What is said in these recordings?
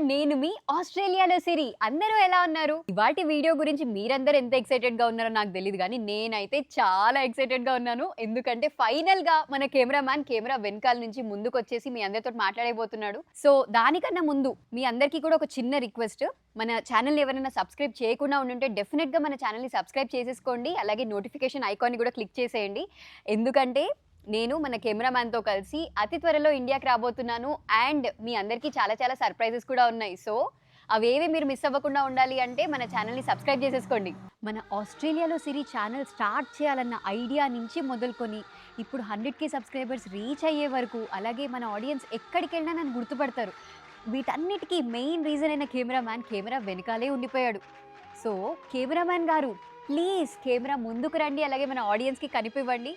నేను మీ ఆస్ట్రేలియాలో సిరి. అందరూ ఎలా ఉన్నారు? ఇవాటి వీడియో గురించి మీరందరూ ఎంత ఎక్సైటెడ్ గా ఉన్నారో నాకు తెలియదు కానీ నేనైతే చాలా ఎక్సైటెడ్ గా ఉన్నాను. ఎందుకంటే ఫైనల్ గా మన కెమెరామ్యాన్ కెమెరా వెనకాల నుంచి ముందుకు వచ్చేసి మీ అందరితో మాట్లాడబోతున్నాడు. సో దానికన్నా ముందు మీ అందరికీ కూడా ఒక చిన్న రిక్వెస్ట్. మన ఛానల్ ఎవరైనా సబ్స్క్రైబ్ చేయకుండా ఉంటే డెఫినెట్ గా మన ఛానల్ ని సబ్స్క్రైబ్ చేసేసుకోండి. అలాగే నోటిఫికేషన్ ఐకాన్ ని కూడా క్లిక్ చేసేయండి. ఎందుకంటే నేను మన కెమెరామ్యాన్తో కలిసి అతి త్వరలో ఇండియాకి రాబోతున్నాను. అండ్ మీ అందరికీ చాలా చాలా సర్ప్రైజెస్ కూడా ఉన్నాయి. సో అవేవి మీరు మిస్ అవ్వకుండా ఉండాలి అంటే మన ఛానల్ని సబ్స్క్రైబ్ చేసేసుకోండి. మన ఆస్ట్రేలియాలో సిరి ఛానల్ స్టార్ట్ చేయాలన్న ఐడియా నుంచి మొదలుకొని ఇప్పుడు 100K సబ్స్క్రైబర్స్ రీచ్ అయ్యే వరకు, అలాగే మన ఆడియన్స్ ఎక్కడికి వెళ్ళినా నన్ను గుర్తుపడతారు. వీటన్నిటికీ మెయిన్ రీజన్ అయిన కెమెరామ్యాన్ కెమెరా వెనకాలే ఉండిపోయాడు. సో కెమెరామ్యాన్ గారు ప్లీజ్ కెమెరా ముందుకు రండి, అలాగే మన ఆడియన్స్కి కనిపివ్వండి.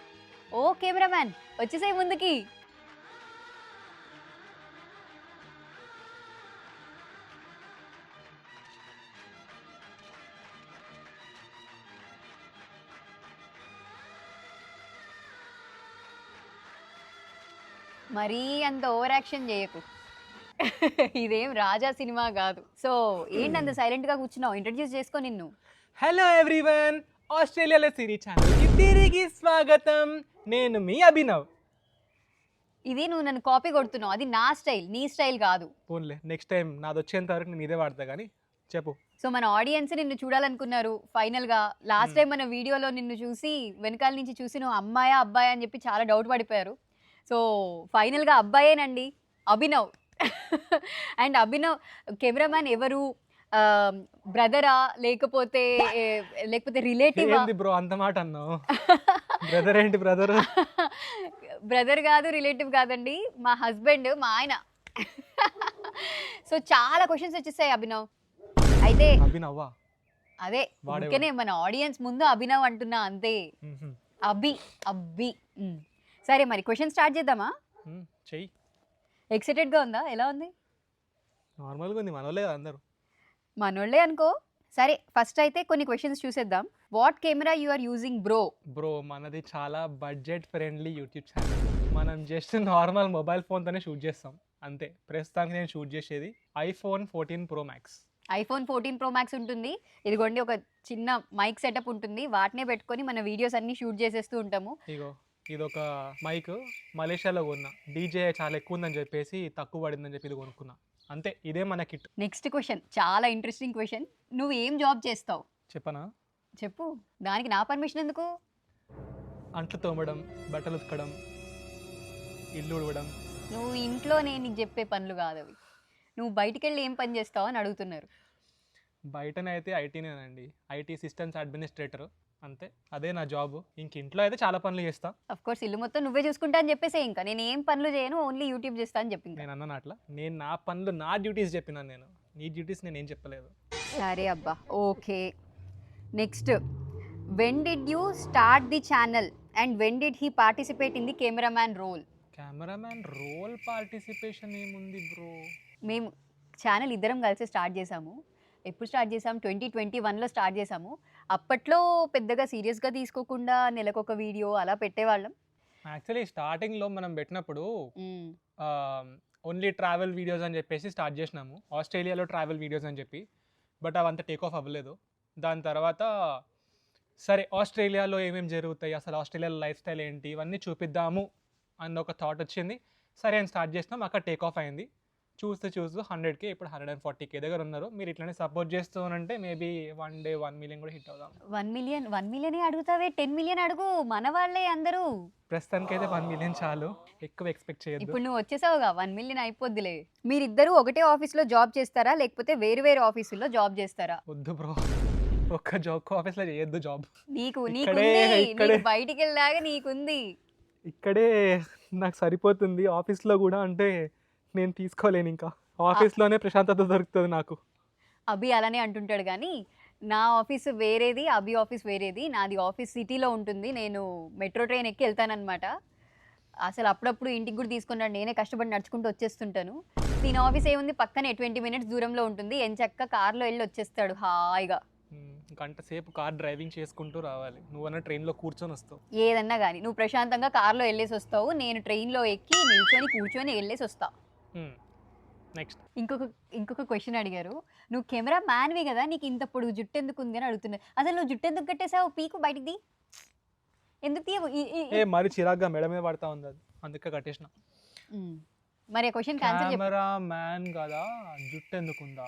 ఓ కెమెరామ్యాన్ వచ్చేసాయి ముందుకి. మరీ అంత ఓవర్ యాక్షన్ చేయకు. ఇదేం రాజా సినిమా కాదు. సో ఏంటి అంత సైలెంట్ గా కూర్చున్నావు? ఇంట్రడ్యూస్ చేసుకో నిన్ను. హలో ఎవ్రీవన్, ఆస్ట్రేలియాలో సిరి ఛానల్కి తిరిగి స్వాగతం. నేను మీ అభినవ్. ఇది నువ్వు నన్ను కాపీ కొడుతున్నావు. అది నా స్టైల్, నీ స్టైల్ కాదు. పోన్లే, నెక్స్ట్ టైం నాది వచ్చేంత వరకు నేను ఇదే వాడతా. కానీ చెప్పు. సో మన ఆడియన్స్ నిన్ను చూడాలనుకున్నారు. ఫైనల్ గా లాస్ట్ టైం మన వీడియోలో నిన్ను చూసి వెనకాల నుంచి చూసి నువ్వు అమ్మాయా అబ్బాయా అని చెప్పి చాలా డౌట్ పడిపోయారు. సో ఫైనల్ గా అబ్బాయేనండి, అభినవ్. అండ్ అభినవ్ కెమెరామ్యాన్ ఎవరు? బ్రదరా లేకపోతే రిలేటివ్? బ్రో అంత మాట అన్నావు. బ్రదర్ ఏంటి? బ్రదర్ కాదు, రిలేటివ్ కాదండి, మా హస్బెండ్, మా ఆయన. సో చాలా క్వశ్చన్స్ వచ్చేసాయి అభినవ్. అయితే అభినవ్వా? అదే అందుకనే మన ఆడియన్స్ ముందు అభినవ్ అంటున్నా అంతే. అబ్బి. సరే మరి క్వశ్చన్ స్టార్ట్ చేద్దామా? చెయ్యి. ఎక్సైటెడ్ గా ఉందా? ఎలా ఉంది? నార్మల్గా ఉంది. మనోళ్ళే అందరూ మనోళ్ళే అనుకో. సరే ఫస్ట్ అయితే కొన్ని క్వశ్చన్స్ చూసేద్దాం. What camera you are using bro? మనది చాలా బడ్జెట్ ఫ్రెండ్లీ యూట్యూబ్ ఛానల్. మనం జస్ట్ నార్మల్ మొబైల్ ఫోన్తోనే షూట్ చేస్తాం అంతే. ప్రస్తుతానికి నేను షూట్ చేసేది iPhone 14 Pro Max. iPhone 14 Pro Max ఉంటుంది. ఇదిగోండి ఒక చిన్న మైక్ సెటప్ ఉంటుంది. వాటినే పెట్టుకొని మన వీడియోస్ అన్ని షూట్ చేసేస్తూ ఉంటాము. ఇగో ఇదొక మైక్ మలేషియాలో కొన్నా. డీజే చాలా ఎక్కువ ఉందని చెప్పేసి తక్కువ పడిందని చెప్పి ఇది కొనుక్కున్నా అంతే. ఇదే మన కిట్. నెక్స్ట్ క్వశ్చన్ చాలా ఇంట్రెస్టింగ్ క్వశ్చన్. నువ్వు ఏం జాబ్ చేస్తావు? చెప్పనా? చెప్పు. దానికి నా పర్మిషన్ ఎందుకు? అంట్లు తోమడం, బట్టలు ఉతకడం, ఇల్లు ఉడవడం. నువ్వు ఇంట్లోనే నీకు చెప్పే పనులు కాదు అవి. నువ్వు బయటికి వెళ్ళి ఏం పని చేస్తావు అని అడుగుతున్నారు. బయటనైతే ఐటీనేనండి, ఐటీ సిస్టమ్స్ అడ్మినిస్ట్రేటర్ అంతే. అదే నా జాబ్. ఇంక ఇంట్లో అయితే చాలా పనులు చేస్తా. అఫ్ కోర్స్ ఇల్లు మొత్తం నువ్వే చూసుకుంటా అని చెప్పేసి ఇంకా నేను ఏం పనులు చేయను, ఓన్లీ యూట్యూబ్ చేస్తా అని చెప్పింది. నేను అన్న అట్లా నేను నా పనులు, నా డ్యూటీస్ చెప్పినాను. నేను నీ డ్యూటీస్ నేను ఏం చెప్పలేదు. సరే అబ్బా, okay. Next, when did you start the channel and when did he participate in the cameraman role? Cameraman role participation ఏముంది బ్రో? మేము ఛానల్ ఇద్దరం కలిసి స్టార్ట్ చేసాము. ఎప్పుడు స్టార్ట్ చేసాము? 2021లో స్టార్ట్ చేసాము. అప్పట్లో పెద్దగా సీరియస్గా తీసుకోకుండా నెలకొక వీడియో అలా పెట్టేవాళ్ళం. యాక్చువల్లీ స్టార్టింగ్లో మనం పెట్టినప్పుడు ఓన్లీ ట్రావెల్ వీడియోస్ అని చెప్పేసి స్టార్ట్ చేసినాము. ఆస్ట్రేలియాలో ట్రావెల్ వీడియోస్ అని చెప్పి. బట్ అవంతా టేక్ ఆఫ్ అవ్వలేదు. దాని తర్వాత సరే ఆస్ట్రేలియాలో ఏమేమి జరుగుతాయి, అసలు ఆస్ట్రేలియాలో లైఫ్ స్టైల్ ఏంటి, ఇవన్నీ చూపిద్దాము అన్న ఒక థాట్ వచ్చింది. సరే అని స్టార్ట్ చేసినాం. అక్కడ టేక్ ఆఫ్ అయింది. చూస్తూ 100K, ఇప్పుడు 140K దగ్గర ఉన్నారు. మీరు ఇట్లానే సపోర్ట్ చేస్తూ అంటే మేబీ వన్ డే 1 million కూడా హిట్ అవుదాం. 1 million అడుగుతావే? 10 million అడుగు, మన వాళ్ళే అందరూ. ప్రస్తుతానికి అయితే 1 million చాలు, ఎక్కువ ఎక్స్పెక్ట్ చేయొద్దు. ఇప్పుడు నువ్వు వచ్చేసావుగా, 1 million అయిపోద్దిలే. మీరిద్దరూ ఒకటే ఆఫీస్లో జాబ్ చేస్తారా లేకపోతే వేరు వేరు ఆఫీసుల్లో జాబ్ చేస్తారా? వద్దు బ్రో, ఒక్క ఆఫీస్లో చేయొద్దు జాబ్. నీకు బయటికి వెళ్ళాగా నీకుంది. ఇక్కడే నాకు సరిపోతుంది. ఆఫీస్లో కూడా అంటే నేను తీసుకోలేను. ఇంకా ఆఫీస్లోనే ప్రశాంతత దొరుకుతుంది నాకు. అభి అలానే అంటుంటాడు కానీ నా ఆఫీస్ వేరేది, అభి ఆఫీస్ వేరేది. నాది ఆఫీస్ సిటీలో ఉంటుంది. నేను మెట్రో ట్రైన్ ఎక్కి వెళ్తానమాట. అసలు అప్పుడప్పుడు ఇంటికి కూడా తీసుకున్నాడు. నేనే కష్టపడి నడుచుకుంటూ వచ్చేస్తుంటాను. దీని ఆఫీస్ ఏముంది, పక్కనే 20 minutes దూరంలో ఉంటుంది. ఎంచక్క కార్లో వెళ్ళి వచ్చేస్తాడు హాయిగా. గంట సేపు కార్ డ్రైవింగ్ చేసుకుంటూ రావాలి. నువ్వన్నా ట్రైన్లో కూర్చొని వస్తావు. ఏదన్నా కానీ నువ్వు ప్రశాంతంగా కార్లో వెళ్ళేసి వస్తావు. నేను ట్రైన్లో ఎక్కి నిల్చొని కూర్చొని వెళ్ళేసి వస్తా. నెక్స్ట్. ఇంకొక క్వశ్చన్ అడిగారు. నువ్వు కెమెరా మ్యాన్వి కదా, నీకు ఇంత పొడుగు జుట్టు ఎందుకు ఉంది అని అడుగుతున్నారు. అసలు నువ్వు జుట్టు ఎందుకు కట్టేసావు? పీకు బయటికి తీ. ఎందుకు తీయవు? మరి చిరాగ్గా మెడ మీద పడతా ఉంది అది, అందుకే కట్టేసిన. మరి ఆ క్వశ్చన్ ఆన్సర్ చెప్పు. కెమెరా మ్యాన్ కదా జుట్టు ఎందుకుందా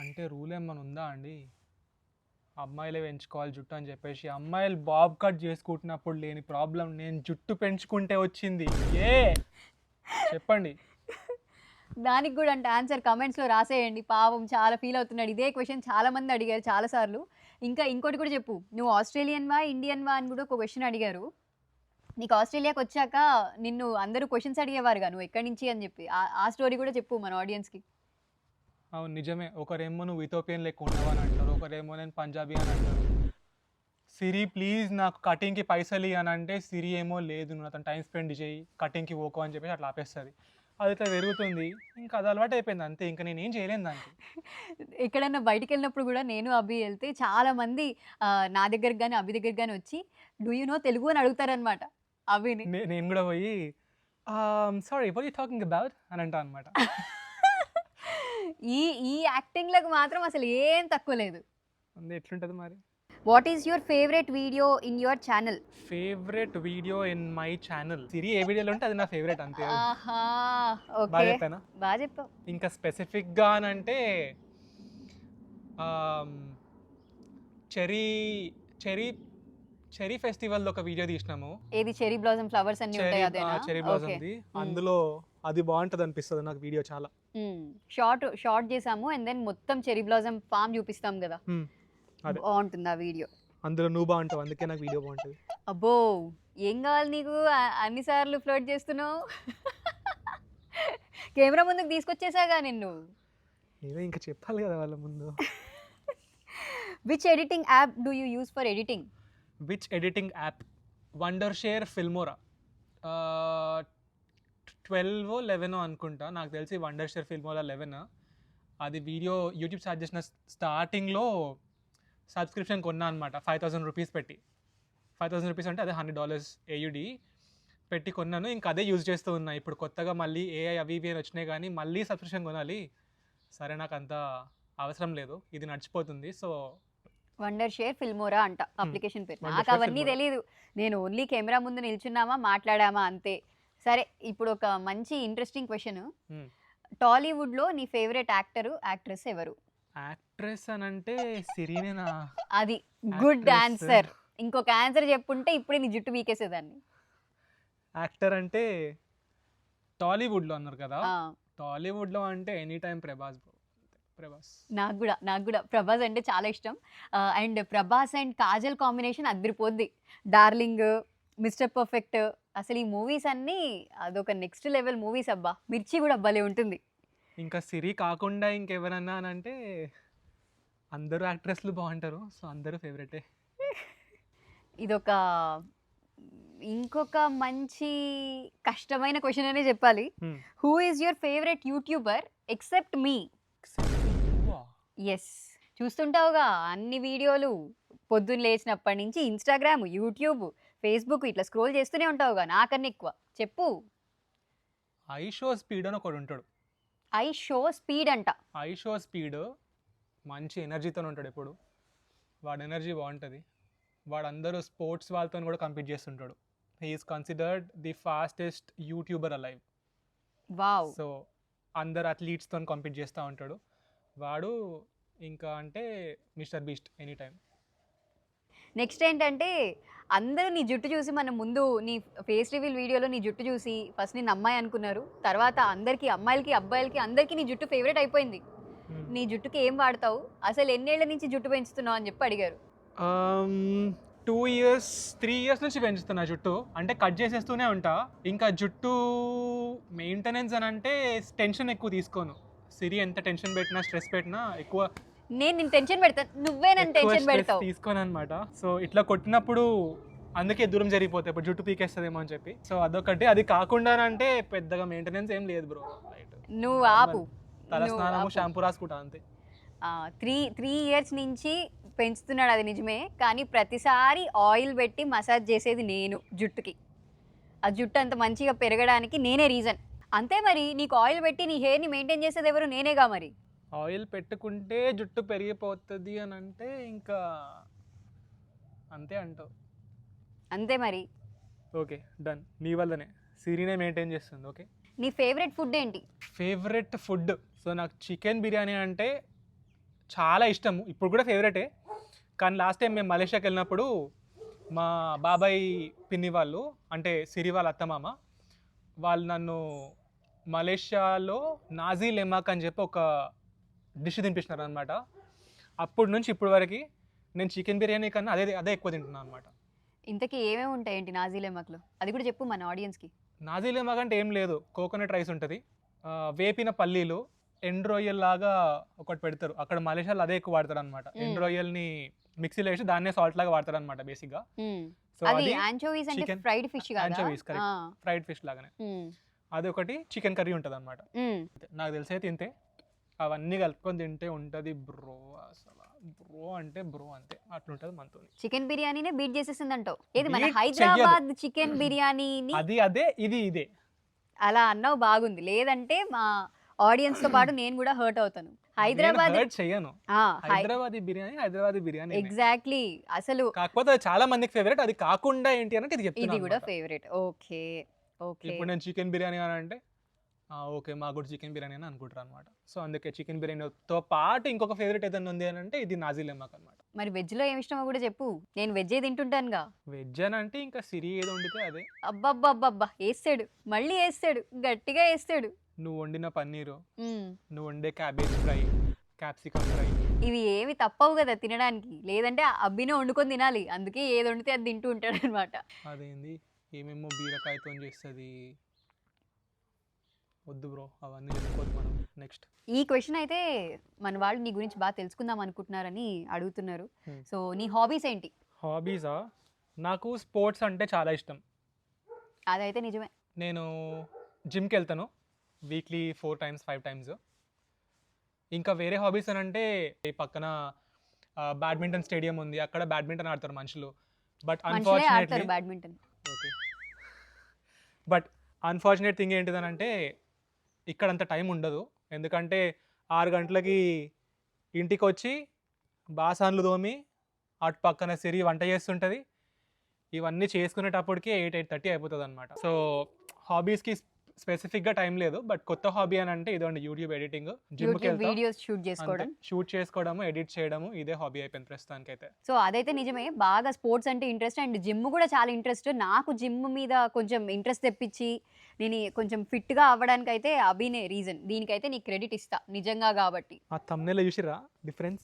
అంటే రూల్ ఏమన్నా ఉందా అండి? అమ్మాయిలే పెంచుకోవాలి జుట్టు అని చెప్పేసి అమ్మాయిలు బాబ్ కట్ చేసుకుంటున్నప్పుడు లేని ప్రాబ్లం నేను జుట్టు పెంచుకుంటే వచ్చింది. చెప్పండి. దానికి కూడా అంటే ఆన్సర్ కమెంట్స్లో రాసేయండి. పాపం చాలా ఫీల్ అవుతున్నాడు. ఇదే క్వశ్చన్ చాలా మంది అడిగారు చాలాసార్లు. ఇంకా ఇంకోటి కూడా చెప్పు, నువ్వు ఆస్ట్రేలియన్వా ఇండియన్వా అని కూడా ఒక క్వశ్చన్ అడిగారు. నీకు ఆస్ట్రేలియాకి వచ్చాక నిన్ను అందరూ క్వశ్చన్స్ అడిగేవారుగా నువ్వు ఎక్కడి నుంచి అని చెప్పి, ఆ స్టోరీ కూడా చెప్పు మన ఆడియన్స్కి. అవును నిజమే. ఒకరేమో నువ్వు ఇథోపియన్ లెక్క ఉన్నావు అని అంటారు, ఒకరేమో నేను పంజాబీ అని అంటారు. సిరి ప్లీజ్ నాకు కటింగ్కి పైసలు అని అంటే సిరి ఏమో లేదు నువ్వు అతను టైం స్పెండ్ చేయి కటింగ్కి ఓకో అని చెప్పేసి అట్లా ఆపేస్తుంది. అది ఇట్లా పెరుగుతుంది, ఇంకా అది అలవాటు అయిపోయింది అంతే, ఇంకా నేను ఏం చేయలేను దానికి. ఎక్కడన్నా బయటికి వెళ్ళినప్పుడు కూడా నేను అభి వెళ్తే చాలా మంది నా దగ్గరికి కానీ అభి దగ్గరికి కానీ వచ్చి డూ యూ నో తెలుగు అని అడుగుతారనమాట అభిని. నేను కూడా పోయి sorry what you talking about అని అంటా అనమాట. ఈ యాక్టింగ్లకు మాత్రం అసలు ఏం తక్కువ లేదు. ఎట్లుంటుంది మరి. What is your favourite video in your channel? Favourite video in my channel Siri ఏ వీడియోలో ఉంటే అది నా ఫేవరెట్ అంతే. ఓకే బాగా చెప్పానా? బాగా చెప్పావు. ఇంకా స్పెసిఫిక్గా అని అంటే చెరీ చెరీ చెరీ ఫెస్టివల్ ఒక వీడియో తీసినాము. ఏది చెరీ బ్లాసమ్ ఫ్లవర్స్ అన్ని ఉంటాయి అదేనా? చెరీ బ్లాసమ్ది. అందులో అది బాగుంటది అనిపిస్తుంది నాకు వీడియో చాలా. షార్ట్ చేసాము అండ్ దెన్ మొత్తం చెరీ బ్లాసమ్ ఫామ్ చూపిస్తాం కదా, బాగుంటుంది ఆ వీడియో. అందులో నువ్వు బాగుంటావు అందుకే నాకు వీడియో బాగుంటుంది. అబ్బో ఏం కావాలి నీకు, అన్నిసార్లు ఫ్లోట్ చేస్తున్నావు. కెమెరా ముందుకు తీసుకొచ్చేసాగా నిన్ను. ఏదో ఇంకా చెప్పాలి కదా వాళ్ళ ముందు. Which editing app do you use for editing? Which editing app? Wondershare Filmora 12 11 అనుకుంటా నాకు తెలిసి. Wondershare Filmora 11. అది వీడియో యూట్యూబ్ స్టార్ట్ చేసిన స్టార్టింగ్లో సబ్స్క్రిప్షన్ కొన్నా అనమాట 5,000 రూపీస్ పెట్టి. 5,000 రూపీస్ అంటే అదే $100 AUD పెట్టి కొన్నాను. ఇంకా అదే యూజ్ చేస్తూ ఉన్నా. ఇప్పుడు కొత్తగా మళ్ళీ AI అవి ఇవి అని వచ్చినాయి కానీ మళ్ళీ సబ్స్క్రిప్షన్ కొనాలి. సరే నాకు అంత అవసరం లేదు, ఇది నడిచిపోతుంది. సో వండర్షేర్ ఫిల్మోరా అంట అప్లికేషన్ పేరు. నాకు అవన్నీ తెలీదు, నేను ఓన్లీ కెమెరా ముందు నిల్చున్నామా మాట్లాడామా అంతే. సరే ఇప్పుడు ఒక మంచి ఇంట్రెస్టింగ్ క్వశ్చన్. టాలీవుడ్లో నీ ఫేవరెట్ యాక్టర్ యాక్ట్రెస్ ఎవరు? యాక్ట్రెస్ అని అంటే సిరీనేనా? అది గుడ్ ఆన్సర్. ఇంకొక ఆన్సర్ చెప్పుంటే ఇప్పుడే నీ జుట్టు వీకేసేదాన్ని. యాక్టర్ అంటే టాలీవుడ్లో అన్నారు కదా, టాలీవుడ్లో అంటే ఎనీ టైం ప్రభాస్. నాకు కూడా ప్రభాస్ అంటే చాలా ఇష్టం. And Prabhas and Kajal combination అదిరిపోద్ది. డార్లింగ్, మిస్టర్ పర్ఫెక్ట్, అసలు ఈ మూవీస్ అన్నీ అదొక నెక్స్ట్ లెవెల్ మూవీస్. అబ్బా మిర్చి కూడా భలే ఉంటుంది. ఇంకా సిరి కాకుండా ఇంకెవరన్నా అని అంటే అందరూ యాక్ట్రెస్లు బాగుంటారు, సో అందరూ ఫేవరెటే. ఇదొక ఇంకొక మంచి కష్టమైన క్వశ్చన్ అనే చెప్పాలి. Who is your favourite YouTuber except me? Yes, చూస్తుంటావుగా అన్ని వీడియోలు, పొద్దున్న లేచినప్పటి నుంచి ఇన్స్టాగ్రామ్, యూట్యూబ్, ఫేస్బుక్ ఇట్లా స్క్రోల్ చేస్తూనే ఉంటావుగా, నాకన్నా ఎక్కువ చెప్పు. ఐ షో స్పీడ్ అని ఒకడు ఉంటాడు. ఐ షో స్పీడ్ అంట. ఐ షో స్పీడ్ మంచి ఎనర్జీతో ఉంటాడు ఎప్పుడు. వాడు ఎనర్జీ బాగుంటుంది. వాడు అందరూ స్పోర్ట్స్ వాళ్ళతో కూడా కంపీట్ చేస్తుంటాడు. He is considered the fastest YouTuber alive. Wow. So అందరు అథ్లీట్స్తో కంపీట్ చేస్తూ ఉంటాడు వాడు. ఇంకా అంటే mister beast any time. Next ఏంటంటే అందరూ నీ జుట్టు చూసి మనం ముందు నీ ఫేస్ రివీల్ వీడియోలో నీ జుట్టు చూసి ఫస్ట్ నేను అమ్మాయి అనుకున్నారు, తర్వాత అందరికీ అమ్మాయిలకి అబ్బాయిలకి అందరికీ నీ జుట్టు ఫేవరెట్ అయిపోయింది. నీ జుట్టుకి ఏం వాడతావు, అసలు ఎన్నేళ్ల నుంచి జుట్టు పెంచుతున్నావు అని చెప్పి అడిగారు. 2 years 3 years నుంచి పెంచుతున్నా జుట్టు. అంటే కట్ చేసేస్తూనే ఉంటా. ఇంకా జుట్టు మెయింటెనెన్స్ అని అంటే టెన్షన్ ఎక్కువ తీసుకోను. సిరి ఎంత టెన్షన్ పెట్టినా స్ట్రెస్ పెట్టినా ఎక్కువ నేను టెన్షన్ పెడతాను, నువ్వే నన్ను టెన్షన్ పెడతావు తీసుకోను అనమాట. సో ఇట్లా కొట్టినప్పుడు అందుకే దూరం జరిగిపోతాయి, ఇప్పుడు జుట్టు పీకేస్తుందేమో అని చెప్పి. సో అదొకటి. అది కాకుండా అంటే పెద్దగా మెయింటెనెన్స్ ఏం లేదు బ్రో. నువ్వు ఆపు, తలస్నానము షాంపూ రాసుకుంటా అంతే. 3 years నుంచి పెంచుతున్నాడు, అది నిజమే. కానీ ప్రతిసారి ఆయిల్ పెట్టి మసాజ్ చేసేది నేను జుట్టుకి. ఆ జుట్టు అంత మంచిగా పెరగడానికి నేనే రీజన్. అంతే మరి నీకు ఆయిల్ పెట్టి నీ హెయిర్ని మెయింటైన్ చేసేది ఎవరు? నేనేగా మరి. ఆయిల్ పెట్టుకుంటే జుట్టు పెరిగిపోతుంది అని అంటే ఇంకా అంతే అంటావు. అంతే మరి. ఓకే డన్, నీ వల్లనే సిరీనే మెయింటైన్ చేస్తుంది. ఓకే, నీ ఫేవరెట్ ఫుడ్ ఏంటి? ఫేవరెట్ ఫుడ్, సో నాకు చికెన్ బిర్యానీ అంటే చాలా ఇష్టము, ఇప్పుడు కూడా ఫేవరెటే. కానీ లాస్ట్ టైం మేము మలేషియాకి వెళ్ళినప్పుడు మా బాబాయ్ పిన్ని వాళ్ళు, అంటే సిరి వాళ్ళ అత్తమామ వాళ్ళు నన్ను మలేషియాలో నాజీ లెమాక్ అని చెప్పి ఒక డిష్ తినిపిస్తున్నారు అనమాట. అప్పటి నుంచి ఇప్పటి వరకు నేను చికెన్ బిర్యానీ కన్నా అదే అదే ఎక్కువ తింటున్నాను అనమాట. ఇంతకీ ఏమేమి ఉంటాయేంటి నాజీ లెమక్లో? అది కూడా చెప్పు మన ఆడియన్స్కి. నాజీ లెమాక్ అంటే ఏం లేదు, కోకోనట్ రైస్ ఉంటుంది, వేపిన పల్లీలు, ఎండు రొయ్యల్ లాగా ఒకటి పెడతారు. అక్కడ మలేషియాలో అదే ఎక్కువ వాడతారు అనమాట. ఎండు రొయ్యల్ని మిక్సీలో వేసి దాన్నే సాల్ట్ లాగా వాడతారు అనమాట బేసిక్గా. సో అది యాంచోవీస్ అంటే chicken- ఫ్రైడ్ ఫిష్ కదా? యాంచోవీస్, కరెక్ట్, ఫ్రైడ్ ఫిష్ లాగానే. అది ఒకటి, చికెన్ కర్రీ ఉంటుంది అనమాట. నాకు తెలిసే తింటే అవన్నీ కలుపుకొని తింటే ఉంటుంది బ్రో, అసలు బ్రో అంటే బ్రో అంతే, అట్లుంటుంది మనతో. చికెన్ బిర్యానీనే బీట్ చేసేసింది అంటావు. ఏది మన Beat హైదరాబాద్ చికెన్ బిర్యానీని అది అదే, ఇది ఇదే. అలా అన్నావు బాగుంది. లేదంటే మా ఆడియన్స్ తో పాటు నేను కూడా హర్ట్ అవుతాను. హైదరాబాద్ చెయ్యను, హైదరాబాదీ బిర్యానీ ఎగ్జాక్ట్లీ. అసలు కాకపోతే అది చాలా మందికి ఫేవరెట్. అది కాకుండా ఏంటి అంటే ఇది ఇది చెప్తున్నాను కూడా అన్నమాట. ఫేవరెట్. Okay okay. ఇప్పుడు నేను చికెన్ బిర్యానీ అని అంటే ఓకే మాకు కూడా చికెన్ బిర్యానీ అని అనుకుంటారు అనమాట. సో అందుకే చికెన్ బిర్యానీతో పాటు ఇంకొక ఫేవరెట్ ఏదైనా ఉంది అని అంటే ఇది నాజీ లెమాక్ అనమాట. మరి వెజ్ లో ఏమి ఇష్టమో కూడా చెప్పు. నేను వెజ్ తింటుంటానుగా. వెజ్ అని అంటే ఇంకా సిరి ఏదో వండితే అదే. అబ్బబ్బబ్బబ్బా వేస్తాడు, మళ్ళీ వేస్తాడు, గట్టిగా వేస్తాడు. నువ్వు వండిన పన్నీరు, నువ్వు వండే క్యాబేజ్ ఫ్రై, క్యాప్సికమ్ ఫ్రై, ఇవి ఏవి తప్పవు కదా తినడానికి. లేదంటే అబ్బినే వండుకొని తినాలి. అందుకే ఏది వండితే అది తింటూ ఉంటాడు అనమాట. అదేంది ఏమేమో బీరకాయతో చేస్తుంది, వద్దు బ్రో అవన్నీ చెప్పుకోవద్దు మనం. నెక్స్ట్ ఈ క్వశ్చన్ అయితే మన వాళ్ళు నీ గురించి బాగా తెలుసుకుందాం అనుకుంటున్నారని అడుగుతున్నారు. Hmm. సో నీ హాబీస్ ఏంటి? హాబీసా, నాకు స్పోర్ట్స్ అంటే చాలా ఇష్టం. అదైతే నిజమే. నేను జిమ్కి వెళ్తాను వీక్లీ 4 times 5 times. ఇంకా వేరే హాబీస్ అని అంటే ఈ పక్కన బ్యాడ్మింటన్ స్టేడియం ఉంది, అక్కడ బ్యాడ్మింటన్ ఆడతారు మనుషులు. బట్ మనుషులే ఆడతారు unfortunately badminton. Okay, but unfortunate thing ఏంటిదనంటే ఇక్కడ అంత టైం ఉండదు. ఎందుకంటే 6 గంటలకి ఇంటికి వచ్చి బాసాన్లు తోమి అటు పక్కన సిరి వంట చేస్తుంటుంది, ఇవన్నీ చేసుకునేటప్పటికి 8-8:30 అయిపోతుంది అనమాట. సో హాబీస్కి స్పెసిఫిక్గా టైం లేదు. బట్ కొత్త హాబీ అని అంటే ఇదండి యూట్యూబ్ ఎడిటింగ్, జిమ్కి యూట్యూబ్ వెళ్తాం, వీడియోస్ షూట్ చేసుకోవడం. షూట్ చేసుకోవడము, ఎడిట్ చేయడము, ఇదే హాబీ అయిపోయింది ప్రస్తుతానికి అయితే. సో అదైతే నిజమే. బాగా స్పోర్ట్స్ అంటే ఇంట్రెస్ట్ అండ్ జిమ్ కూడా చాలా ఇంట్రెస్ట్. నాకు జిమ్ మీద కొంచెం ఇంట్రెస్ట్ తెప్పించి నేను కొంచెం ఫిట్గా అవ్వడానికి అయితే అభినే రీజన్. దీనికైతే నీకు క్రెడిట్ ఇస్తా నిజంగా. కాబట్టి ఆ thumbnail చూసిరా డిఫరెన్స్?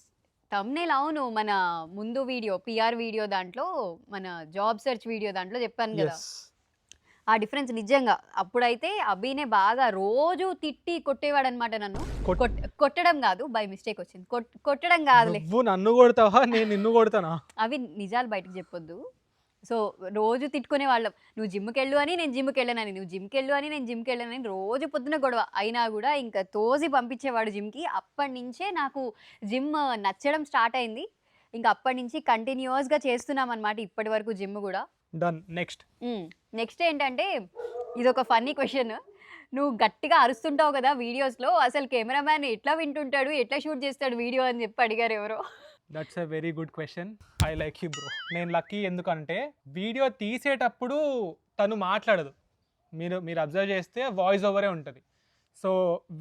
తమ్నేల్ అవును, మన ముందు వీడియో పిఆర్ వీడియో దాంట్లో, మన జాబ్ సెర్చ్ వీడియో దాంట్లో చెప్పాను కదా ఆ డిఫరెన్స్. నిజంగా అప్పుడైతే అభినే బాగా రోజు తిట్టి కొట్టేవాడు అనమాట నన్ను. కొట్టడం కాదు, బై మిస్టేక్ వచ్చింది. కొట్టడం కాదులే, నువ్వు నన్ను కొడతావా నేను నిన్ను కొడతానా? అవి నిజాలు బయటకు చెప్పొద్దు. సో రోజు తిట్టుకునే వాళ్ళం. నువ్వు జిమ్కి వెళ్ళు అని నేను జిమ్కి వెళ్ళానని, నువ్వు జిమ్కి వెళ్ళు అని నేను జిమ్కి వెళ్ళానని, రోజు పొద్దున గొడవ. అయినా కూడా ఇంకా తోసి పంపించేవాడు జిమ్కి. అప్పటి నుంచే నాకు జిమ్ నచ్చడం స్టార్ట్ అయింది. ఇంకా అప్పటి నుంచి కంటిన్యూస్గా చేస్తున్నాం అనమాట ఇప్పటి వరకు జిమ్ కూడా. డన్. నెక్స్ట్ ఏంటంటే ఇది ఒక ఫన్నీ క్వశ్చన్. నువ్వు గట్టిగా అరుస్తుంటావు కదా వీడియోస్లో, అసలు కెమెరామ్యాన్ ఎట్లా వింటుంటాడు, ఎట్లా షూట్ చేస్తాడు వీడియో అని చెప్పి అడిగారు ఎవరో. That's a very good question. I like you bro. నేను లక్కీ ఎందుకంటే వీడియో తీసేటప్పుడు తను మాట్లాడదు. మీరు అబ్జర్వ్ చేస్తే వాయిస్ ఓవరే ఉంటుంది. సో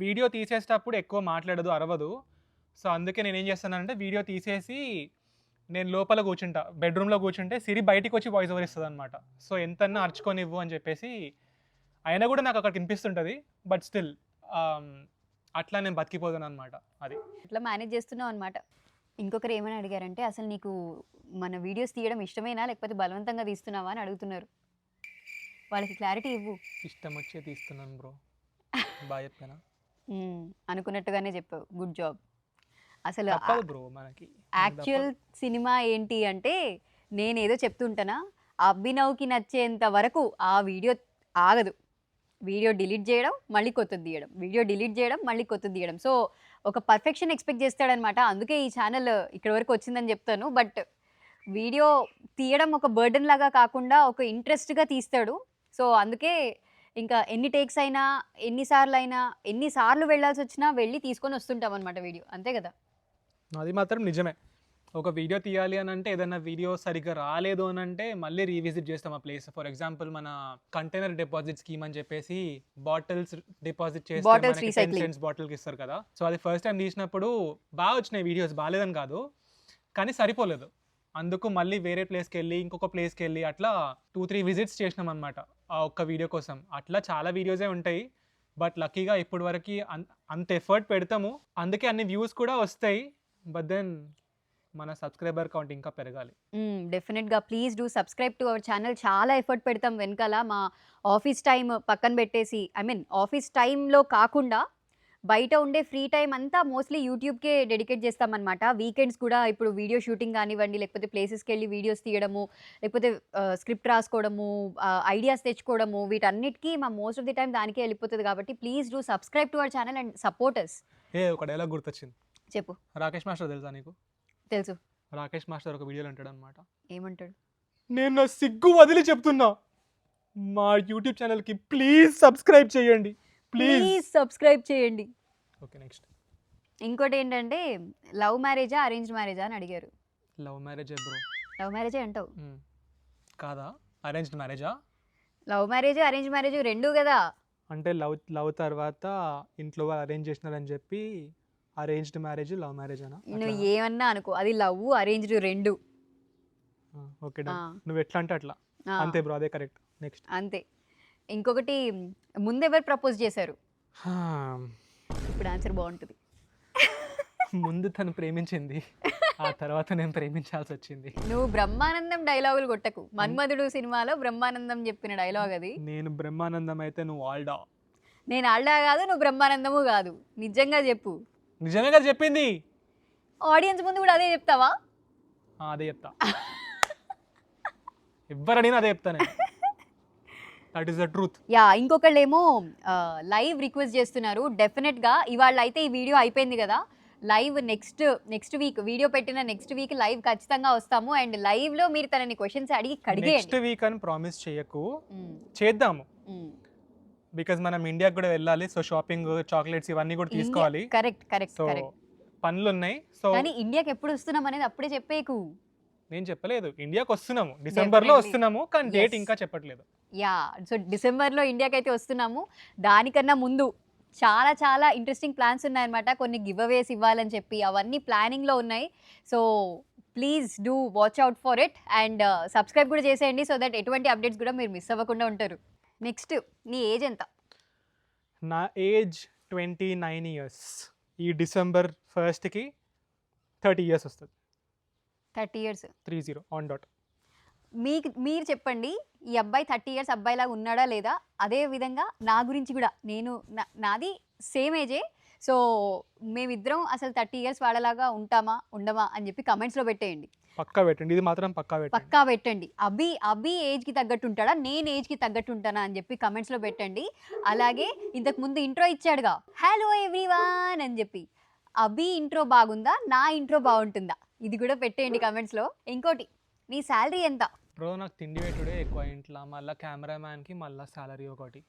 వీడియో తీసేటప్పుడు ఎక్కువ మాట్లాడదు, అరవదు. సో అందుకే నేను ఏం చేస్తానంటే వీడియో తీసేసి నేను లోపల కూర్చుంటా, బెడ్రూమ్లో కూర్చుంటే సిరి బయటికి వచ్చి వాయిస్ ఓవర్ ఇస్తుంది అనమాట. సో ఎంతన్నా అరుచుకొని ఇవ్వు అని చెప్పేసి, అయినా కూడా నాకు అక్కడ కనిపిస్తుంటుంది. బట్ స్టిల్ అట్లా నేను బతికిపోతాను అనమాట. అది అట్లా మేనేజ్ చేస్తున్నావు అనమాట. ఇంకొకరు ఏమని అడిగారంటే అసలు నీకు మన వీడియోస్ తీయడం ఇష్టమేనా లేకపోతే బలవంతంగా తీస్తున్నావా అని అడుగుతున్నారు. వాళ్ళకి క్లారిటీ ఇవ్వు. ఇష్టం వచ్చే తీస్తున్నాను బ్రో. బాగా చెప్పానా? అనుకున్నట్టుగానే చెప్పావు, గుడ్ జాబ్. అసలు బ్రో మనకి యాక్చువల్ సినిమా ఏంటి అంటే నేనేదో చెప్తుంటానా, అభినవ్కి నచ్చేంత వరకు ఆ వీడియో ఆగదు. వీడియో డిలీట్ చేయడం, మళ్ళీ కొత్తది తీయడం, వీడియో డిలీట్ చేయడం, మళ్ళీ కొత్తది తీయడం. సో ఒక పర్ఫెక్షన్ ఎక్స్పెక్ట్ చేస్తాడనమాట. అందుకే ఈ ఛానల్ ఇక్కడ వరకు వచ్చిందని చెప్తాను. బట్ వీడియో తీయడం ఒక బర్డెన్ లాగా కాకుండా ఒక ఇంట్రెస్ట్గా తీస్తాడు. సో అందుకే ఇంకా ఎన్ని టేక్స్ అయినా, ఎన్నిసార్లు వెళ్ళాల్సి వచ్చినా వెళ్ళి తీసుకొని వస్తుంటాం అనమాట వీడియో. అంతే కదా? అది మాత్రం నిజమే. ఒక వీడియో తీయాలి అని అంటే ఏదైనా వీడియో సరిగ్గా రాలేదు అని అంటే మళ్ళీ రీవిజిట్ చేస్తాం ఆ ప్లేస్. ఫర్ ఎగ్జాంపుల్ మన కంటైనర్ డిపాజిట్ స్కీమ్ అని చెప్పేసి బాటిల్స్ డిపాజిట్ చేస్తే Bottles మనకి 10 recycling. cents బాటిల్కి ఇస్తారు కదా. సో అది ఫస్ట్ టైం తీసినప్పుడు బాగా వచ్చినాయి వీడియోస్, బాగాలేదని కాదు, కానీ సరిపోలేదు. అందుకు మళ్ళీ వేరే ప్లేస్కి వెళ్ళి ఇంకొక ప్లేస్కి వెళ్ళి అట్లా 2-3 విజిట్స్ చేసినాం అనమాట ఆ ఒక్క వీడియో కోసం. అట్లా చాలా వీడియోసే ఉంటాయి, బట్ లక్కీగా ఇప్పటి వరకు అంత ఎఫర్ట్ పెడతాము, అందుకే అన్ని వ్యూస్ కూడా వస్తాయి. బట్ దెన్ మన సబ్స్క్రైబర్ కౌంట్ ఇంకా పెరగాలి. డెఫినెట్గా please do subscribe to our channel. చాలా ఎఫర్ట్ పెడతాం వెనకాల. మా ఆఫీస్ టైం పక్కన పెట్టేసి, ఐ మీన్ ఆఫీస్ టైంలో కాకుండా బయట ఉండే ఫ్రీ టైం అంతా మోస్ట్లీ యూట్యూబ్కే డెడికేట్ చేస్తామన్నమాట. వీకెండ్స్ కూడా ఇప్పుడు వీడియో షూటింగ్ కానివ్వండి, లేకపోతే ప్లేసెస్కి వెళ్ళి వీడియోస్ తీయడము, లేకపోతే స్క్రిప్ట్ రాసుకోవడము, ఐడియాస్ తెచ్చుకోవడము, వీటన్నిటికీ మా మోస్ట్ ఆఫ్ ది టైం దానికే వెళ్ళిపోతుంది. కాబట్టి please do subscribe to our channel and support us. ఒక డైలాగ్ గుర్తొచ్చింది. చెప్పు. రాకేష్ మాస్టర్ తెలుసా నీకు? తెలుసు. రాకేష్ మాస్టర్ ఒక వీడియోలో అంటాడు అనమాట, ఏమంటాడు? నేను నా సిగ్గు వదిలి చెప్తున్నా, మా యూట్యూబ్ ఛానల్కి ప్లీజ్ సబ్స్క్రైబ్ చేయండి, ప్లీజ్ సబ్స్క్రైబ్ చేయండి. Okay, next. ఇంకోటి ఏంటంటే, లవ్ మ్యారేజా అరేంజ్డ్ మ్యారేజా అని అడిగారు. లవ్ మ్యారేజే బ్రో. లవ్ మ్యారేజే అంటావు? కాదా, అరేంజ్డ్ మ్యారేజా? లవ్ మ్యారేజ్ అరేంజ్ మ్యారేజ్ రెండు కదా. అంటే లవ్ తర్వాత ఇంట్లో వాళ్ళు అరేంజ్ చేసినారని చెప్పి అరేంజ్డ్ మ్యారేజ్ లవ్ మ్యారేజ్ అనా? నువ్వు ఏమన్నా అనుకో, అది లవ్ అరేంజ్డ్ రెండు. ఓకే, నువ్వు ఎట్లా అంటే అట్లా. అంతే బ్రో, అదే కరెక్ట్. నెక్స్ట్. అంతే. ఇంకొకటి, ముందు ఎవరు ప్రపోజ్ చేశారు? ఇప్పుడు ఆన్సర్ బాగుంటుంది. ముందు తను ప్రేమించింది, ఆ తర్వాత నేను ప్రేమించాల్సి వచ్చింది. నువ్వు బ్రహ్మానందం డైలాగులు కొట్టకు. మన్మధుడు సినిమాలో బ్రహ్మానందం చెప్పిన డైలాగ్ అది. నేను బ్రహ్మానందం అయితే నువ్వు ఆల్డా. నేను ఆల్డా కాదు, నువ్వు బ్రహ్మానందము కాదు. నిజంగా చెప్పు. నిజమే కదా చెప్పింది. ఆడియన్స్ ముందు కూడా అదే చెప్తావా? అదే చెప్తా, ఎవరడినా అదే చెప్తాను. That is the truth. Yeah, ఇంకొకళ్ళేమో లైవ్ రిక్వెస్ట్ చేస్తున్నారు. డెఫినెట్గా ఇవాళ అయితే ఈ వీడియో అయిపోయింది కదా, లైవ్ నెక్స్ట్ వీక్ వీడియో పెట్టిన నెక్స్ట్ వీక్ లైవ్ ఖచ్చితంగా వస్తాము. అండ్ లైవ్లో మీరు తనని క్వశ్చన్స్ అడిగి కడిగేయండి. నెక్స్ట్ వీక్ అని ప్రామిస్ చేయకు, చేద్దాము. బికాజ్ మనం ఇండియాకి కూడా వెళ్ళాలి. సో షాపింగ్, చాక్లెట్స్ ఇవన్నీ కూడా తీసుకోవాలి. కరెక్ట్. సో పనులు ఉన్నాయి. సో కానీ ఇండియాకి ఎప్పుడు వస్తున్నాం అనేది అప్పుడే చెప్పేకు. నేను చెప్పలేదు, ఇండియాకి వస్తున్నాము, డిసెంబర్లో వస్తున్నాము, కానీ డేట్ ఇంకా చెప్పట్లేదు. యా, సో డిసెంబర్లో ఇండియాకి అయితే వస్తున్నాము. దానికన్నా ముందు చాలా చాలా ఇంట్రెస్టింగ్ ప్లాన్స్ ఉన్నాయన్నమాట. కొన్ని గివ్ అవేస్ ఇవ్వాలని చెప్పి అవన్నీ ప్లానింగ్లో ఉన్నాయి. So please do watch out for it and subscribe కూడా చేసేయండి, సో దట్ ఎటువంటి అప్డేట్స్ కూడా మీరు మిస్ అవ్వకుండా ఉంటారు. నెక్స్ట్, నీ ఏజ్ ఎంత? నా ఏజ్ 29 years. ఈ డిసెంబర్ 1st 30 years వస్తుంది. 30 years. 30 on dot. మీరు చెప్పండి, ఈ అబ్బాయి 30 years అబ్బాయిలాగా ఉన్నాడా లేదా? అదే విధంగా నా గురించి కూడా, నాది సేమ్ ఏజే. సో మేమిద్దరం అసలు 30 years వాళ్ళలాగా ఉంటామా ఉండమా అని చెప్పి కమెంట్స్లో పెట్టేయండి. పక్కా పెట్టండి, ఇది మాత్రం పక్కా పెట్టండి. అభి ఏజ్కి తగ్గట్టు ఉంటాడా, నేను ఏజ్కి తగ్గట్టు ఉంటానా అని చెప్పి కమెంట్స్లో పెట్టండి. అలాగే ఇంతకు ముందు ఇంట్రో ఇచ్చాడుగా, హలో ఎవ్రీవన్ అని చెప్పి, అభి ఇంట్రో బాగుందా, నా ఇంట్రో బాగుంటుందా, ఇది కూడా పెట్టేయండి కమెంట్స్లో. ఇంకోటి, నీ శాలరీ ఎంత? బ్రో, నాకు తిండి పెట్టుడే ఎక్కువ ఇంట్లో, మళ్ళీ కెమెరామ్యాన్కి మళ్ళీ శాలరీ ఒకటి.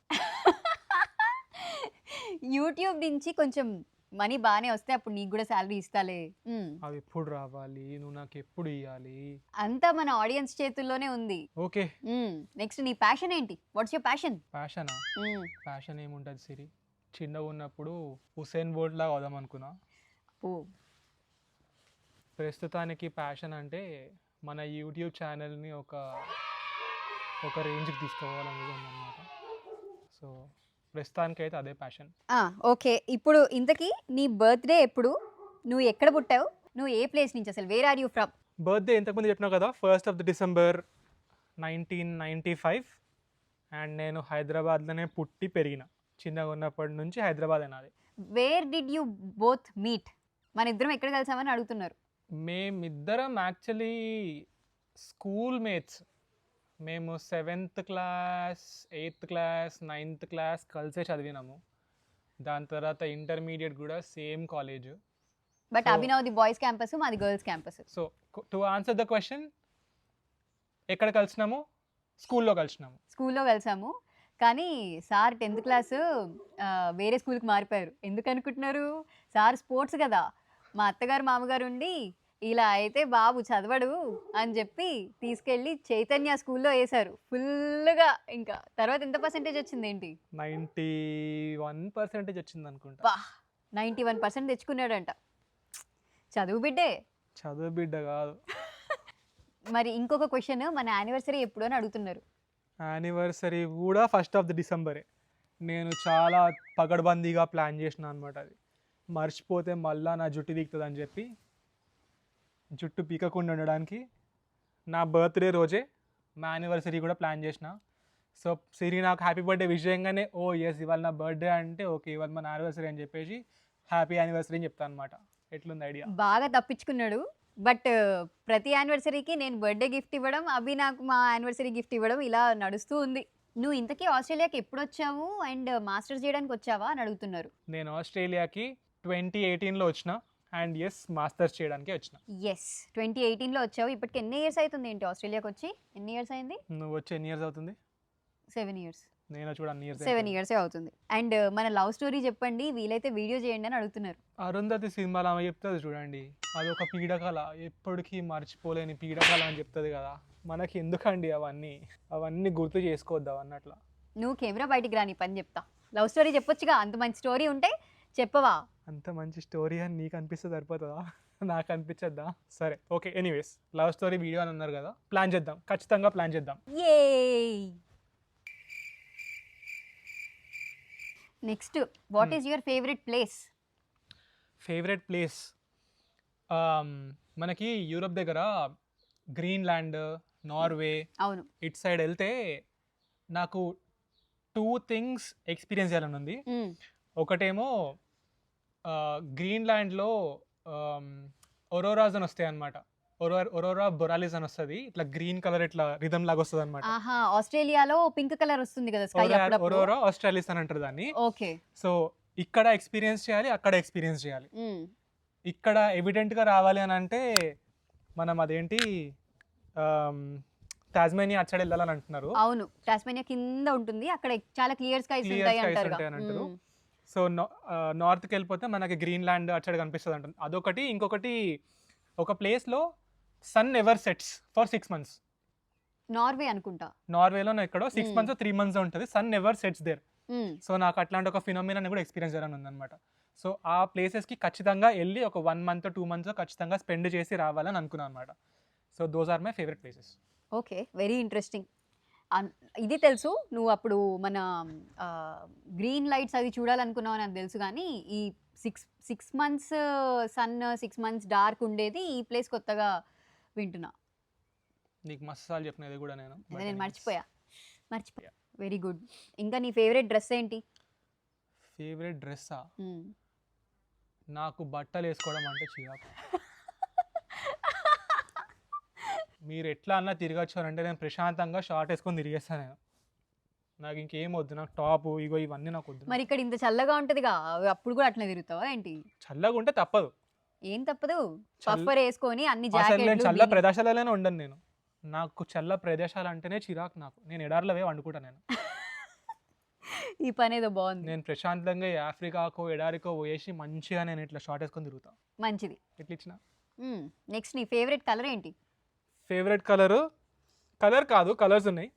యూట్యూబ్ నుంచి కొంచెం మనీ బాగానే వస్తే అప్పుడు నీకు కూడా శాలరీ ఇస్తాలే. అవి ఎప్పుడు రావాలి, నువ్వు నాకు ఎప్పుడు ఇవ్వాలి, అంతా మన ఆడియన్స్ చేతుల్లోనే ఉంది. ఓకే. నెక్స్ట్, నీ ప్యాషన్ ఏంటి? What's your passion? ప్యాషన్ ఏముంటుంది సిరి, చిన్నగా ఉన్నప్పుడు హుసేన్ బోల్ట్ లాగా అవుదాం అనుకున్నా. ప్రస్తుతానికి ప్యాషన్ అంటే మన యూట్యూబ్ ఛానల్ని ఒక రేంజ్కి తీసుకోవాలనేది ఉందన్నమాట. సో ప్రస్తుతానికి అయితే అదే ప్యాషన్. ఓకే, ఇప్పుడు ఇంతకీ నీ బర్త్డే ఎప్పుడు? నువ్వు ఎక్కడ పుట్టావు? నువ్వు ఏ ప్లేస్ నుంచి, అసలు where are you from? Birthday ఇంతకుముందు చెప్పినావు కదా, 1st December 1995. అండ్ నేను హైదరాబాద్లోనే పుట్టి పెరిగిన, చిన్నగా ఉన్నప్పటి నుంచి హైదరాబాద్ అన్నది. Where did you both meet? మన ఇద్దరం ఎక్కడ కలిసామని అడుగుతున్నారు. మేమిద్దరం యాక్చువల్లీ స్కూల్ మేట్స్. మేము 7th class, 8th class, 9th class కలిసే చదివినాము. దాని తర్వాత ఇంటర్మీడియట్ కూడా సేమ్ కాలేజ్. బట్ అభినవ్ది బాయ్స్ క్యాంపస్, మాది girls campus. So to answer the question, ఎక్కడ కలిసినాము? స్కూల్లో కలిసినాము. స్కూల్లో కలిసాము, కానీ సార్ 10th క్లాస్ వేరే స్కూల్కి మారిపోయారు. ఎందుకు అనుకుంటున్నారు? సార్ స్పోర్ట్స్ కదా. మా అత్తగారు మామగారు ఉండి ఇలా అయితే బాబు చదవడు అని చెప్పి తీసుకెళ్ళి చైతన్య స్కూల్లో వేశారు ఫుల్గా. ఇంకా తర్వాత ఎంత పర్సెంటేజ్ వచ్చింది ఏంటి? 91% వచ్చింది అనుకుంటా. బా 91% తెచ్చుకున్నాడంట. చదువు బిడ్డే. చదువు బిడ్డ కాదు. మరి ఇంకొక క్వశ్చన్, మన యానివర్సరీ ఎప్పుడు అని అడుగుతున్నారు. యానివర్సరీ కూడా 1st ఆఫ్ డిసెంబరే. నేను చాలా పగడ్బందీగా ప్లాన్ చేసిన అనమాట. అది మర్చిపోతే మళ్ళా నా జుట్టు దిగుతుంది అని చెప్పి జుట్టు పీకకుండా ఉండడానికి నా బర్త్డే రోజే మా యానివర్సరీ కూడా ప్లాన్ చేసిన. సో సిరి నాకు హ్యాపీ బర్త్డే విషయంగానే ఓ ఎస్ ఇవాళ నా బర్త్డే అంటే ఓకే ఇవాళ మన యానివర్సరీ అని చెప్పేసి హ్యాపీ యానివర్సరీ అని చెప్తాను అనమాట. ఎట్లుంది ఐడియా? బాగా తప్పించుకున్నాడు. బట్ ప్రతి యానివర్సరీకి నేను బర్త్డే గిఫ్ట్ ఇవ్వడం, అభి నాకు మా యానివర్సరీ గిఫ్ట్ ఇవ్వడం ఇలా నడుస్తూ ఉంది. నువ్వు ఇంతకీ ఆస్ట్రేలియాకి ఎప్పుడు వచ్చావు అండ్ మాస్టర్స్ చేయడానికి వచ్చావా అని అడుగుతున్నారు. నేను ఆస్ట్రేలియాకి 2018లో వచ్చిన అండ్ ఎస్ మాస్టర్స్ చేయడానికి వచ్చిన. ఎస్ 2018లో వచ్చావు. ఇప్పటికి ఎన్ని ఇయర్స్ అవుతుంది ఏంటి ఆస్ట్రేలియాకి వచ్చి? ఎన్ని ఇయర్స్ అయింది? నువ్వు వచ్చి ఎన్ని ఇయర్స్ అవుతుంది? 7 ఇయర్స్. నేను చూడ అన్ని ఇయర్స్ 7 ఇయర్సే అవుతుంది. అండ్ మన లవ్ స్టోరీ చెప్పండి, వీలైతే వీడియో చేయండి అని అడుగుతున్నారు. అరుంధతి సినిమాలో ఆమె చెప్తుంది చూడండి, అదొక పీడకల, ఎప్పటికీ మర్చిపోలేని పీడకల అని చెప్తుంది కదా. మనకి ఎందుకండి అవన్నీ గుర్తు చేసుకోవద్దాం అన్నట్లా. నువ్వు కెమెరా బయటికి రాని పని చెప్తా. లవ్ స్టోరీ చెప్పొచ్చుగా, అంత మంచి స్టోరీ ఉంటే చెప్పవా? అంత మంచి స్టోరీ అని నీకు అనిపిస్తే సరిపోతుందా? నాకు అనిపించద్దా? సరే okay. Anyways love story video అని అన్నారు కదా, ప్లాన్ చేద్దాం, ఖచ్చితంగా ప్లాన్ చేద్దాం. Next, what is your favourite place? Favourite place మనకి యూరోప్ దగ్గర గ్రీన్లాండ్, నార్వే, అవును, ఇటు సైడ్ వెళ్తే నాకు 2 థింగ్స్ ఎక్స్పీరియన్స్ చేయాలని ఉంది. ఒకటేమో గ్రీన్లాండ్లో ఒరోరాస్ అని వస్తాయి అనమాట. ఒరోరా బొరాలిస్ అని వస్తుంది, ఇట్లా గ్రీన్ కలర్ ఇట్లా రిథమ్ లాగా వస్తుంది అనమాట. ఆస్ట్రేలియాలో పింక్ కలర్ వస్తుంది కదా, స్కై అప్పుడప్పుడు. ఒరోరా ఆస్ట్రాలిస్ అని అంటారు దాన్ని. ఓకే. సో ఇక్కడ ఎక్స్పీరియన్స్ చేయాలి, అక్కడ ఎక్స్పీరియన్స్ చేయాలి. ఇక్కడ ఎవిడెంట్ గా రావాలి అని అంటే మనం అదేంటి టాస్మేనియా అటు సైడ్ వెళ్ళాలని అంటున్నారు. అవును, టాస్మేనియా కింద ఉంటుంది, అక్కడ చాలా క్లియర్ స్కైస్ ఉంటాయి అంటారు. సో నార్త్కి వెళ్ళిపోతే మనకి గ్రీన్లాండ్ అటు సైడ్ కనిపిస్తుంది అంటారు. అదొకటి. ఇంకొకటి, ఒక ప్లేస్ లో sun ever sets for 6 months. Norway అనుకుంటా. నార్వేలో ఎక్కడో 6 months 3 months ఉంటుంది, sun ever sets there. So నాకు అట్లాంటి ఒక ఫినామినా కూడా ఎక్స్పీరియన్స్ చేయాలని ఉందన్నమాట. సో ఆ ప్లేసెస్కి ఖచ్చితంగా వెళ్ళి ఒక 1 month 2 months ఖచ్చితంగా స్పెండ్ చేసి రావాలని అనుకున్నాను అనమాట. So those are my favourite places. Okay, very interesting. ఇది తెలుసు, నువ్వు అప్పుడు మన గ్రీన్ లైట్స్ అది చూడాలనుకున్నావు అని నాకు తెలుసు. కానీ ఈ 6 months సన్ 6 months డార్క్ ఉండేది ఈ ప్లేస్ కొత్తగా వింటున్నా. నీకు మసాలు చెప్పినది కూడా నేను మర్చిపోయా. Very good. ఇంకా నీ ఫేవరెట్ డ్రెస్ ఏంటి? ఫేవరెట్ డ్రెస్సా? నాకు బట్టలు వేసుకోవడం అంటే చిరాకు. మీరు ఎట్లా అన్నా తిరగచ్చారంటే నేను ప్రశాంతంగా షార్ట్ వేసుకొని తిరిగేస్తాను. నేను నాకు ఇంకేం వద్దు, నాకు టాప్ ఇగో ఇవన్నీ నాకు వద్దు. మరి ఇక్కడ ఇంత చల్లగా ఉంటదిగా, అప్పుడు కూడా అట్లా తిరుగుతావా ఏంటి? చల్లగా ఉంటే తప్పదు. ఏం తప్పదు, పఫర్ వేసుకొని అన్ని జాకెట్లు. చల్ల ప్రదేశాలలోనే ఉండను నేను. నాకు చల్ల ప్రదేశాలు అంటేనే చిరాకు. నేను ఎడార్లవే వండుకుంటా. నేను ఈ పని ఏదో బాగుంది. నేను ప్రశాంతంగా ఆఫ్రికాకో ఎడారికో పోయేసి మంచిగా నేను ఇట్లా షార్ట్ వేసుకొని తిరుగుతా. మంచిది. ఎట్లా ఇచ్చిన. నెక్స్ట్, నీ ఫేవరెట్ కలర్ ఏంటి? ఫేవరెట్ కలర్ కాదు, కలర్స్ ఉన్నాయి.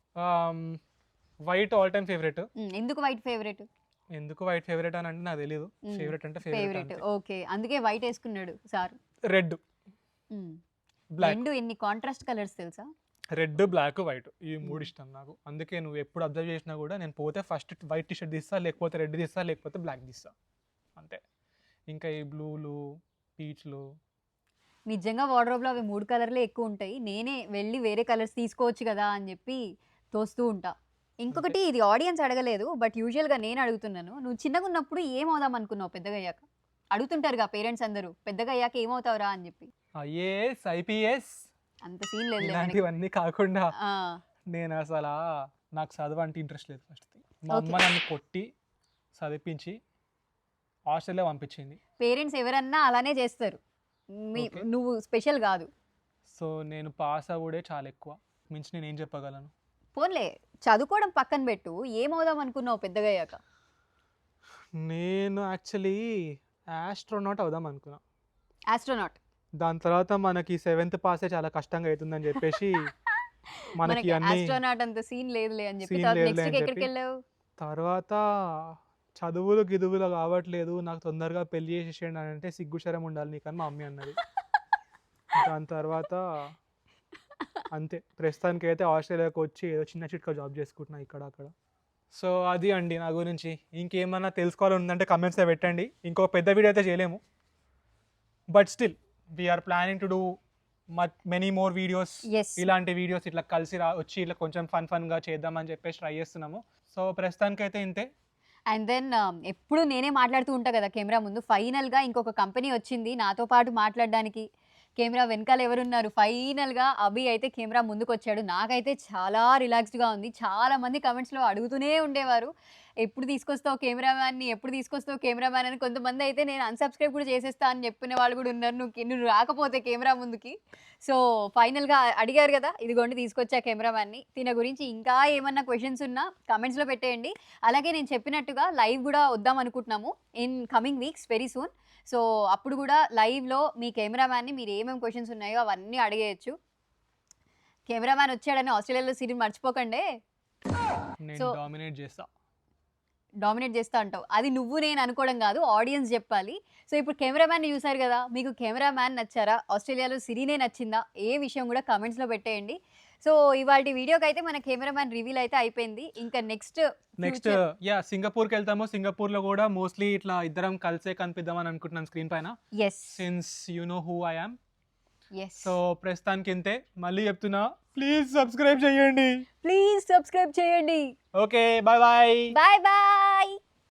White all time favourite. ఎందుకు వైట్ ఫేవరెట్? ఎందుకు వైట్ ఫేవరెట్ అని అంటే నాకు తెలియదు. ఫేవరెట్ అంటే ఫేవరెట్. ఓకే, అందుకే వైట్ వేసుకున్నాడు సార్. Red, black. రెండు ఎన్ని కాంట్రాస్ట్ కలర్స్ తెలుసా? రెడ్, బ్లాక్, వైట్, ఈ 3 ఇష్టం నాకు. అందుకే నువ్వు ఎప్పుడు అబ్జర్వ్ చేసినా కూడా నేను పోతే ఫస్ట్ వైట్ టీ షర్ట్ తీస్తా, లేకపోతే రెడ్ తీస్తా, లేకపోతే బ్లాక్ తీస్తా, అంతే. ఇంకా ఈ బ్లూలు, పీచ్లు. నిజంగా వార్డ్రోబ్లో అవి 3 కలర్లే ఎక్కువ ఉంటాయి. నేనే వెళ్ళి వేరే కలర్స్ తీసుకోవచ్చు కదా అని చెప్పి తోస్తూ ఉంటా. ఇంకొకటి, ఇది ఆడియన్స్ అడగలేదు బట్ యూజువల్గా నేను అడుగుతున్నాను, నువ్వు చిన్నగా ఉన్నప్పుడు ఏమవుదాం అనుకున్నావు పెద్దగా అయ్యాక? అడుగుతుంటారుగా పేరెంట్స్ అందరూ, పెద్దగా అయ్యాక ఏమవుతావురా అని చెప్పి. ఐఏఎస్, ఐపీఎస్, అంత సీన్ లేదు. ఇలాంటివన్నీ కాకుండా నేను అసలు నాకు చదువు అంటే ఇంట్రెస్ట్ లేదు. ఫస్ట్ మా అమ్మ నన్ను కొట్టి చదివించి హాస్టల్లో పంపించింది. పేరెంట్స్ ఎవరన్నా అలానే చేస్తారు, నువ్వు స్పెషల్ కాదు. సో నేను పాస్ అవ్వడే చాలా ఎక్కువ, మించి నేను ఏం చెప్పగలను? పోన్లే, చదువుకోవడం పక్కన పెట్టు, ఏమవుదాం అనుకున్నావు పెద్దగా అయ్యాక? నేను యాక్చువల్లీ ఆస్ట్రోనాట్ అవుదాం అనుకున్నా. ఆస్ట్రోనాట్. దాని తర్వాత మనకి 7th పాసే చాలా కష్టంగా అవుతుందని చెప్పేసి మనకి మనకి అన్ని ఆస్ట్రోనాట్ అంత సీన్ లేదులే అని చెప్పి సీన్ తర్వాత లేదులే నెక్స్ట్ అని ఎక్కడికి చెప్పి వెళ్ళావు? తర్వాత చదువులు గిదువులు కావట్లేదు, నాకు తొందరగా పెళ్లి చేసేసేయండి అని అంటే సిగ్గుశరం ఉండాలి నీకని మా మమ్మీ అన్నది. దాని తర్వాత అంతే, ప్రస్తుతానికి అయితే ఆస్ట్రేలియాకి వచ్చి ఏదో చిన్న చిట్కా జాబ్ చేసుకుంటున్నా ఇక్కడ అక్కడ. సో అది అండి నా గురించి. ఇంకేమన్నా తెలుసుకోవాలి ఉందంటే కమెంట్స్లో పెట్టండి. ఇంకో పెద్ద వీడియో అయితే చేయలేము, but still we're planning to do many more videos. Yes. ఇలాంటి వీడియోస్ ఇట్లా కలిసి వచ్చి ఇట్లా కొంచెం ఫన్గా చేద్దామని చెప్పేసి ట్రై చేస్తున్నాము. సో ప్రస్తుతానికైతే ఇంతే. అండ్ దెన్ ఎప్పుడు నేనే మాట్లాడుతూ ఉంటా కదా కెమెరా ముందు. ఫైనల్గా ఇంకొక కంపెనీ వచ్చింది నాతో పాటు మాట్లాడడానికి. కెమెరా వెనకాల ఎవరున్నారు? ఫైనల్గా అభి అయితే కెమెరా ముందుకు వచ్చాడు. నాకైతే చాలా రిలాక్స్డ్గా ఉంది. చాలామంది కమెంట్స్లో అడుగుతూనే ఉండేవారు, ఎప్పుడు తీసుకొస్తావు కెమెరామ్యాన్ని, ఎప్పుడు తీసుకొస్తావు కెమెరామ్యాన్ అని. కొంతమంది అయితే నేను అన్సబ్స్క్రైబ్ కూడా చేసేస్తా అని చెప్పిన వాళ్ళు కూడా ఉన్నారు, నువ్వు రాకపోతే కెమెరా ముందుకి. సో ఫైనల్గా అడిగారు కదా, ఇదిగోండి తీసుకొచ్చా కెమెరామ్యాన్ని. దీని గురించి ఇంకా ఏమన్నా క్వశ్చన్స్ ఉన్నా కమెంట్స్లో పెట్టేయండి. అలాగే నేను చెప్పినట్టుగా లైవ్ కూడా వద్దాం అనుకుంటున్నాము in coming weeks very soon. So అప్పుడు కూడా లైవ్లో మీ కెమెరామ్యాన్ని మీరు ఏమేమి క్వశ్చన్స్ ఉన్నాయో అవన్నీ అడిగేయచ్చు. కెమెరామ్యాన్ వచ్చాడని ఆస్ట్రేలియాలో సిరీని మర్చిపోకండి. నేను డామినేట్ చేస్తా. డామినేట్ చేస్తా అంటావు, అది నువ్వు నేను అనుకోవడం కాదు, ఆడియన్స్ చెప్పాలి. సో ఇప్పుడు కెమెరామ్యాన్ని చూసారు కదా, మీకు కెమెరామ్యాన్ నచ్చారా, ఆస్ట్రేలియాలో సిరీనే నచ్చిందా, ఏ విషయం కూడా కమెంట్స్లో పెట్టేయండి. సో ఇవాళ వీడియోకి అయితే మన కెమెరామ్యాన్ రివీల్ అయితే అయిపోయింది. ఇంకా నెక్స్ట్ సింగపూర్కి వెళ్తాము. సింగపూర్లో కూడా మోస్ట్లీ ఇట్లా ఇద్దరం కలిసే కనిపిద్దామని అనుకుంటున్నాను స్క్రీన్ పైన. Yes, since you know who I am. Yes. So ప్రస్తుతానికి ఇంతే. మళ్ళీ చెప్తున్నా, ప్లీజ్ సబ్స్క్రైబ్ చేయండి. ప్లీజ్ సబ్స్క్రైబ్ చేయండి. Okay, bye bye. Bye bye.